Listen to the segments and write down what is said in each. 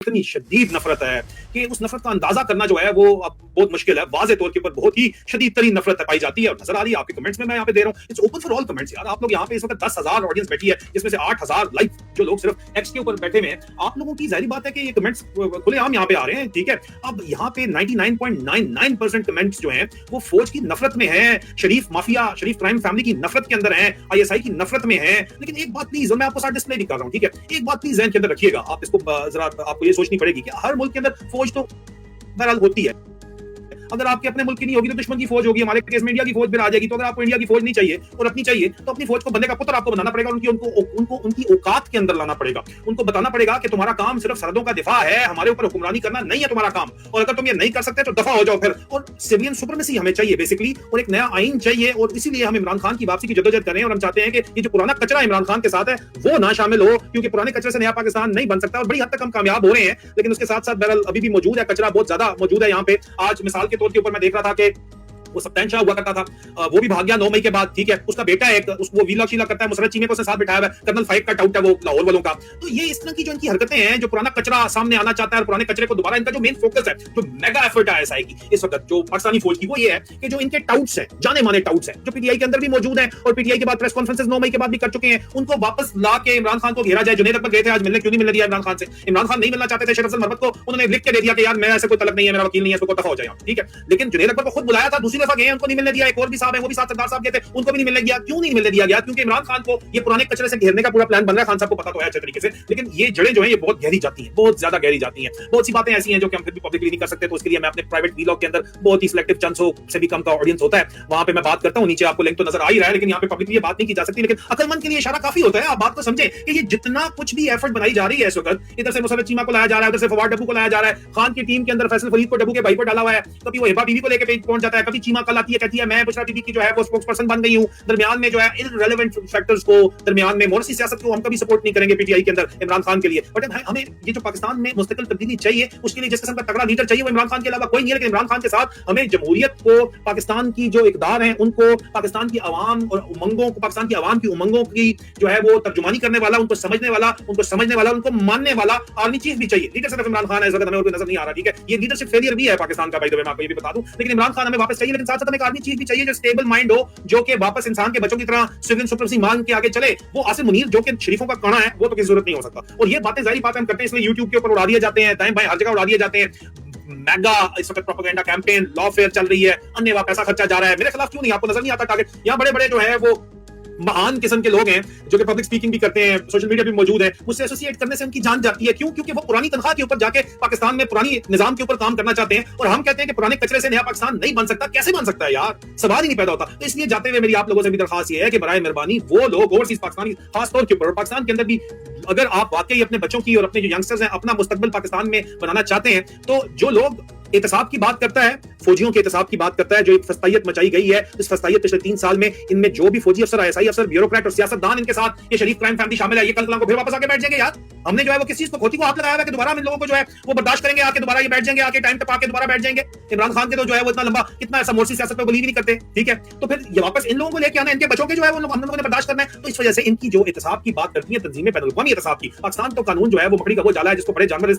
इतनी शदीद नफरत है कि उस नफरत का अंदाजा करना जो है वो अब बहुत मुश्किल है। वाज़े तौर के ऊपर बहुत ही शदीद तरीन नफरत पाई जाती है और नजर आ रही है आपके कमेंट्स में। मैं यहाँ पे दे रहा हूँ, it's open for all comments यार। आप लोग यहाँ पे इस वक्त 10,000 ऑडियंस बैठी है, जिसमें से 8,000 लाइव जो लोग सिर्फ एक्स के ऊपर बैठे हुए हैं। आप लोगों की जाहिर बात है कि ये कमेंट्स खुलेआम यहाँ पे आ रहे हैं, ठीक है। अब यहाँ पे 99.99% कमेंट्स जो हैं वो फौज की नफरत में है, शरीफ माफिया, शरीफ क्राइम फैमिली की नफरत के अंदर है, ISI की नफरत में है। लेकिन एक बात प्लीज, और मैं आपको साथ डिस्प्ले भी कर रहा हूँ, ठीक है, एक बात प्लीज ज़हन के अंदर रखिएगा। आप इसको जरा आपको ये सोचनी पड़ेगी कि हर मुल्क के अंदर फौज तो बहरहाल होती है। अगर आपके अपने मुल्क की नहीं होगी तो दुश्मन की फौज होगी। हमारे केस में इंडिया की फौज फिर आ जाएगी। तो अगर आपको इंडिया की फौज नहीं चाहिए और अपनी चाहिए तो अपनी फौज को बंदे का पुत्र आपको बनाना पड़ेगा, उनकी औकात के अंदर लाना पड़ेगा। उनको बताना पड़ेगा कि तुम्हारा काम सिर्फ सरहदों का दिफा है, हमारे ऊपर हुक्मरानी करना नहीं है तुम्हारा काम। और अगर तुम ये नहीं कर सकते तो दफा हो जाओ फिर। और सिविलियन सुप्रीमेसी हमें चाहिए बेसिकली, और एक नया आइन चाहिए। और इसीलिए हम इमरान खान की वापसी की जद्दोजहद करें और हम चाहते हैं कि ये जो पुराना कचरा इमरान खान के साथ है वो ना शामिल हो, क्योंकि पुराने कचरे से नया पाकिस्तान नहीं बन सकता। और बड़ी हद तक हम कामयाब हो रहे हैं, लेकिन उसके साथ साथ बहरहाल अभी भी मौजूद है, कचरा बहुत ज्यादा मौजूद है यहाँ पे। आज मिसाल के तौर के ऊपर मैं देख रहा था कि वो सप्तान शाह हुआ करता था, वो भी भाग गया 9 मई के बाद, ठीक है। उसका बेटा एक वो वीला शीला करता है, मुसरत चीमे को उसने साथ बिठाया हुआ है, कर्नल फाइक का टाउट है वो लाहौर वालों का। तो ये इस तरह की जो इनकी हरकतें हैं, जो पुराना कचरा सामने आना चाहता है और पुराने कचरे को दोबारा, इनका जो मेन फोकस है, जो मेगा एफर्ट है ISI की इस वक्त जो पाकिस्तानी फौज की, वो ये है कि जो इनके टाउट्स हैं, जाने माने टाउट्स हैं, जो PTI के अंदर भी मौजूद हैं और PTI के बाद प्रेस कॉन्फ्रेंसेस 9 मई के बाद भी कर चुके हैं, उनको वापस ला के इमरान खान को घेरा जाए। जुनैद अकबर गए थे आज मिलने, क्यों नहीं मिलने दिया इमरान खान से? इमरान खान नहीं मिलना चाहते थे शेर अफजल मरवत को, उन्होंने लिख के दे दिया कि यार मेरा ऐसा कोई तलब नहीं है, मेरा वकील नहीं है, इसको दफा हो जाए, ठीक है। लेकिन जुनैद अकबर को खुद बुलाया था, दूसरी दफा गए, उनको नहीं मिलने दिया। एक और भी साहब है, वो भी साथ सरदार साहब गए थे, उनको भी नहीं मिलने दिया। क्यों नहीं मिलने दिया गया? क्योंकि इमरान खान को ये पुराने कचरे से घेरने का पूरा प्लान बन रहा है। खान साहब को पता तो है अच्छे तरीके से, लेकिन ये जड़ें जो है ये बहुत गहरी जाती हैं, बहुत ज्यादा गहरी जाती हैं। बहुत सी बातें ऐसी हैं जो कि हम फिर भी पब्लिकली नहीं कर सकते, तो उसके लिए मैं अपने प्राइवेट वीलॉग के अंदर बहुत ही सिलेक्टिव चंद से भी कम का ऑडियंस होता है, वहां पे मैं बात करता हूं। नीचे आपको लिंक तो नजर आ ही रहा है, लेकिन यहाँ पे पब्लिकली ये बात नहीं की जा सकती। लेकिन अकलमंद के लिए इशारा काफी होता है। आप बात को समझें कि ये जितना कुछ भी एफर्ट बनाई जा रही है इस वक्त, इधर से मुसरत चीमा को लाया जा रहा है, उधर से फवाद डब्बू को लाया जा रहा है, खान की टीम के अंदर फैसल फरीद को डब्बू के भाई पर डाला हुआ है, कभी वो हिबा बीवी को लेकर पहुंच जाता है, कभी चीमा कल आती है कहती है मैं बुशरा बीबी की जो है वो स्पोक्स पर्सन बन गई हूं। दरमियान में जो है इररिलेवेंट फैक्टर्स को, दरमियान में मोरसी सियासत को हम कभी सपोर्ट नहीं करेंगे PTI के अंदर इमरान खान के लिए। बट हमें ये जो पाकिस्तान में मुस्तकिल तब्दीली चाहिए, उसके लिए जिस किस्म का तगड़ा लीडर चाहिए वो इमरान खान के अलावा कोई नहीं है। लेकिन इमरान खान के साथ हमें जमहूरियत को, पाकिस्तान की जो इक़दार हैं उनको, पाकिस्तान की आवाम और उमंगों को, पाकिस्तान की आवाम की उमंगों की जो है वो तर्जुमानी करने वाला, उनको समझने वाला, उनको मानने वाला आर्मी चीफ भी चाहिए। लीडर सिर्फ इमरान खान है, इस वक्त हमें और कोई नजर नहीं आ रहा, ठीक है। ये लीडरशिप फेलियर भी है पाकिस्तान का, भाई मैं आपको ये भी बता दूं। लेकिन इमरान खान हमें वापस चाहिए, लेकिन साथ साथ हमें आर्मी चीफ भी चाहिए जो स्टेबल माइंड हो, जो कि वापस इंसान के बच्चों की तरह सिविलियन सुप्रीमेसी मांग के आगे चले। वो आसिम मुनीर जो कि शरीफों का कणा है, वो तो किसी जरूरत नहीं हो सकता। और ये बातें जाहिर बात हम करते हैं इसलिए यूट्यूब के ऊपर उड़ा दिए जाते हैं, दाएं बाएं हर जगह उड़ा दिए जाते हैं। मेगा इस वक्त प्रोपेगेंडा कैंपेन, लॉफेयर चल रही है, अन्य पैसा खर्चा जा रहा है। मेरे खिलाफ क्यों नहीं, आपको नजर नहीं आता टारगेट? यहाँ बड़े बड़े जो है वो महान किस्म के लोग हैं जो कि पब्लिक स्पीकिंग भी करते हैं, सोशल मीडिया भी मौजूद है, मुझसे एसोसिएट करने से उनकी जान जाती है। क्यों? क्योंकि वो पुरानी तनख्वाह के ऊपर जाके पाकिस्तान में पुरानी निजाम के ऊपर काम करना चाहते हैं, और हम कहते हैं कि पुराने कचरे से नया पाकिस्तान नहीं बन सकता। कैसे बन सकता है यार? सवाल ही नहीं पैदा होता। तो इसलिए जाते हुए मेरी आप लोगों से भी दरखास्त ये है कि बराए मेहरबानी वो लोग ओवरसीज पाकिस्तानी खासतौर के ऊपर, पाकिस्तान के अंदर भी, अगर आप वाकई अपने बच्चों की और अपने जो यंगस्टर्स हैं अपना मुस्तकबिल पाकिस्तान में बनाना चाहते हैं, तो जो लोग एहतसाब की बात करता है, फौजियों के एहतसाब की बात करता है, जो एक फस्तायत मचाई गई है, इस फस्तायत पिछले 3 साल में इनमें जो भी फौजी अफसर, ISI अफसर, ब्यूरोक्रेट और सियासतदान इनके साथ ये शरीफ क्राइम फैमिली शामिल है, ये कल को फिर वापस आके बैठ जाएंगे यार। हमने जो है वो किस चीज को खोती को हाथ लगाया है कि दोबारा हम इन लोगों को जो है वो बर्दाश्त करेंगे, आके दोबारा ये बैठ जाएंगे, आके टाइम तक आके दोबारा बैठ जाएंगे। इमरान खान के तो जो है वो इतना लंबा, इतना ऐसा मोर्सी सियासत पे बिलीव नहीं करते, ठीक है। तो फिर ये वापस इन लोगों को लेके आना, इनके बच्चों के जो है वो हम लोगों ने बर्दाश्त करना है। तो इस वजह से इनकी जो एहतसाब की बात करती है तंजीमें, बैनुल-अक़वामी एहतसाब की, पाकिस्तान तो कानून जो है वो मकड़ी का वो जाला है जिसको बड़े जानवर,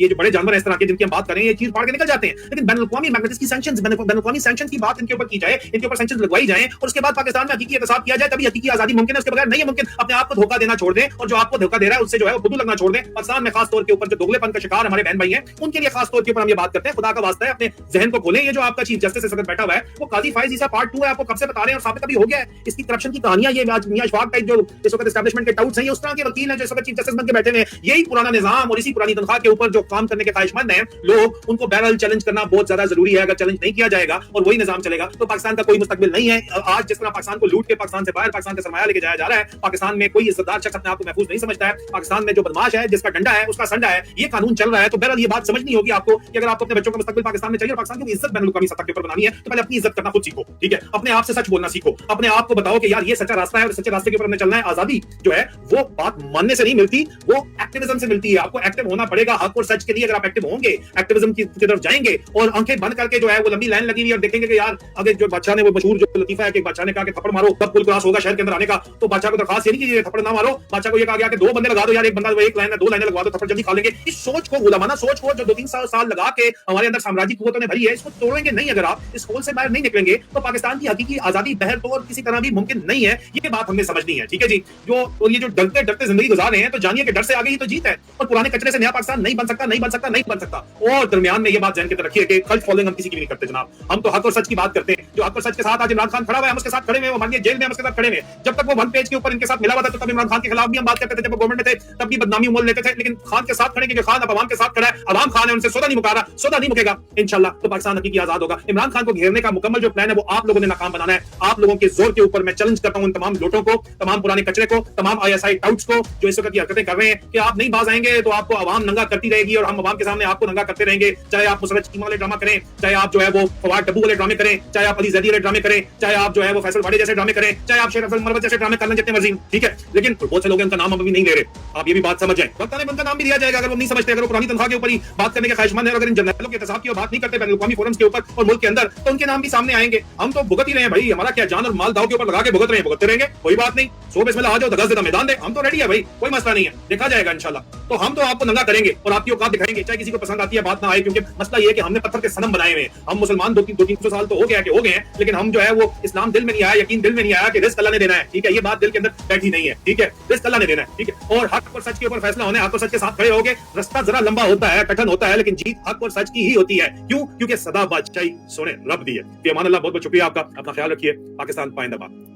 ये जो बड़े जानवर इस तरह के जिनकी हम बात करें, ये चीज फाड़ के निकल जाते हैं। लेकिन बैनुल-अक़वामी मैग्नेटिक सैंक्शंस, बैनुल-अक़वामी सैंक्शन की बात इनके ऊपर की जाए, इनके ऊपर सैंक्शंस लगवाई जाए, और उसके बाद पाकिस्तान में हकीकी एहतसाब किया जाए, तभी हकीकी आजादी मुमकिन है। उसके बगैर नहीं है मुमकिन। अपने आप को धोखा देना छोड़ दें, और जो आपको धोखा दे रहा है उससे जो है वो खुद लगना छोड़ दें। पाकिस्तान में खास तौर के ऊपर जो दोगलेपन का शिकार हमारे बहन भाई हैं, उनके लिए खास तौर के ऊपर हम ये बात करते हैं। खुदा का वास्ता है अपने जहन को खोलें। ये जो आपका चीफ जस्टिस इस वक्त बैठा हुआ है वो काजी फाइज ईसा पार्ट 2 है, आपको कब से बता रहे हैं और साबित अभी हो गया है। इसकी करप्शन की कहानियां, ये मियां इशफाक टाइप जो इस वक्त एस्टैब्लिशमेंट के टाउट्स हैं, ये उस तरह के वकील हैं जो इस वक्त चीफ जस्टिस बन के बैठे हुए हैं। यही पुराना निजाम और इसी पुरानी तनख्वाह के ऊपर जो काम करने के ख्वाहिशमंद हैं लोग, उनको बहरहाल चैलेंज करना बहुत ज्यादा जरूरी है। अगर चैलेंज नहीं किया जाएगा और वही निजाम चलेगा तो पाकिस्तान का कोई मुस्तकबिल नहीं है। आज जिस तरह पाकिस्तान को लूट के पाकिस्तान से बाहर, पाकिस्तान का सरमाया लेके जाया जा रहा है, पाकिस्तान में कोई इज्जतदार शख्स अपने आप को महफूज नहीं समझता है। पाकिस्तान में जो बदमाश है, जिसका डंडा है, उसका संडा है, ये कानून चल रहा है। तो बहरहाल ये बात समझनी होगी आपको कि अगर आपको अपने बच्चों का मुस्तकबिल पाकिस्तान में चाहिए और पाकिस्तान की इज्जत बैनुल-अक़वामी सतह के ऊपर बनानी है, तो पहले अपनी इज्जत करना खुद सीखो, ठीक है। अपने आप से सच बोलना सीखो, अपने आप को बताओ कि यार ये सच्चा रास्ता है और सच्चे रास्ते के ऊपर हमें चलना है। आजादी जो है वो बात मानने से नहीं मिलती, वो एक्टिविज्म से मिलती है। आपको एक्टिव होना पड़ेगा हक और सच के लिए। अगर आप एक्टिव होंगे, एक्टिविज्म की की तरफ जाएंगे और आंखें बंद करके जो है वो लंबी लाइन लगी हुई और देखेंगे कि यार अगर जो बादशाह ने वो मशहूर जो लतीफा है कि बादशाह ने कहा कि थप्पड़ मारो तब पुल क्रॉस होगा शहर के अंदर आने का, तो बादशाह को दरखास्त ये नहीं कीजिए थप्पड़ ना मारो, बादशाह को ये कहा गया कि 2 बंदे लगा दो यार, एक बंदा एक लाइन है 2 लाइनें लगवा दो, थप्पड़ जल्दी खा लेंगे। इस सोच को गुलामाना सोच को जो 2-3 साल लगा के हमारे अंदर साम्राज्य कुव्वतों ने भरी है, इसको तोड़ेंगे नहीं अगर आप इस होल से बाहर नहीं निकलेंगे तो पाकिस्तान की हकीकी आजादी बहर तौर किसी तरह भी मुमकिन नहीं है। ये बात हमें समझनी है, ठीक है जी। और ये जो डरते डरते जिंदगी गुजार रहे हैं तो जानिए कि डर से आगे ही तो जीत है, और पुराने कचरे से नया पाकिस्तान नहीं बन सकता, नहीं बन सकता, नहीं बन सकता। और दरमियान में ये बात ध्यान के अंदर रखिए कि कल्ट फॉलोइंग हम किसी की भी नहीं करते जनाब, हम तो हक और सच की बात करते हैं। जो हक और सच के साथ आज इमरान खान खड़ा हुआ है, हम उसके साथ खड़े हुए, वो मानिए जेल में हम उसके साथ खड़े हुए। जब तक वो 1 पेज के ऊपर इनके साथ मिला हुआ था तो तब इमरान खान के खिलाफ भी हम बात करते थे, जब वो गवर्नमेंट में थे तब भी बदनामी मोल लेते थे, लेकिन खान के साथ खड़े क्योंकि खान अब अवाम के साथ खड़ा है, अवाम खान है, उनसे सौदा नहीं मुका रहा, सौदा नहीं मुकेगा इंशाल्लाह तो पाकिस्तान हकीकी आजाद होगा। इमरान खान को घेरने का मुकम्मल जो प्लान है वो आप लोगों ने नाकाम बनाना है। आप लोगों के जोर के ऊपर मैं चैलेंज करता हूं इन तमाम लोटों को, तमाम पुराने कचरे को, तमाम आईएसआई टाउट्स को जो इस वक्त की हरकतें कर रहे हैं कि आप नहीं बाज आएंगे तो आपको अवाम नंगा करती रहेगी और हम अवाम के सामने आपको नंगा करते रहेंगे। चाहे आप मुसरत चीमा वाले ड्रामा करें, चाहे आप जो है वो फवाद डब्बू वाले ड्रामे करें, चाहे आप अली जैदी वाले ड्रामे करें, चाहे आप जो है वो फैसल वाडे जैसे ड्रामे करें, चाहे आप शेर अफजल मरवत जैसे ड्रामे करना जितने मर्जी, ठीक है। लेकिन बहुत से लोग उनका नाम अभी नहीं ले रहे, आप ये भी बात समझ जाएं। वक्त आने पर उनका नाम भी दिया जाएगा अगर वो नहीं समझते, अगर वो पुरानी तनख्वाह के ऊपर ही बात करने के ख्वाहिशमंद है, अगर इन जर्नलों के एहतसाब की बात नहीं करते बैनुल-अक़वामी फोरम्स के ऊपर और मुल्क के अंदर, तो उनके नाम भी सामने आएंगे। हम तो भुगत ही रहे हैं भाई, हमारा क्या जान और माल दाव के ऊपर लगा के भुगत रहे हैं, भुगतते रहेंगे, कोई बात नहीं। 100 बिस्मिल्लाह आ जाओ, 10 दिन मैदान दे, हम तो रेडी है भाई, कोई मसला नहीं है, देखा जाएगा इंशाल्लाह। तो हम तो आपको नंगा करेंगे और आपकी औकात दिखाएंगे, चाहे किसी को पसंद आती है बात ना आए, क्योंकि मसला ये है कि हमने पत्थर के सनम बनाए हुए हैं। हम मुसलमान 200-300 साल तो हो गए हैं, लेकिन हम जो है वो इस्लाम दिल में नहीं आया, यकीन दिल में नहीं आया कि रिस्क अल्लाह ने देना है, ठीक है। ये बात दिल के अंदर बैठी नहीं है, ठीक है, रिस्क अल्लाह ने देना है, ठीक है। और हक और सच के ऊपर फैसला होने, हक और सच के साथ खड़े होगे। रास्ता जरा लंबा होता है, कठिन होता है, लेकिन जीत हक और सच की ही होती है। क्यों? क्योंकि सदा बादशाही सोने रब दी है। अमान अल्लाह, बहुत बहुत शुक्रिया आपका, अपना ख्याल रखिए। पाकिस्तान पाइंदाबाद।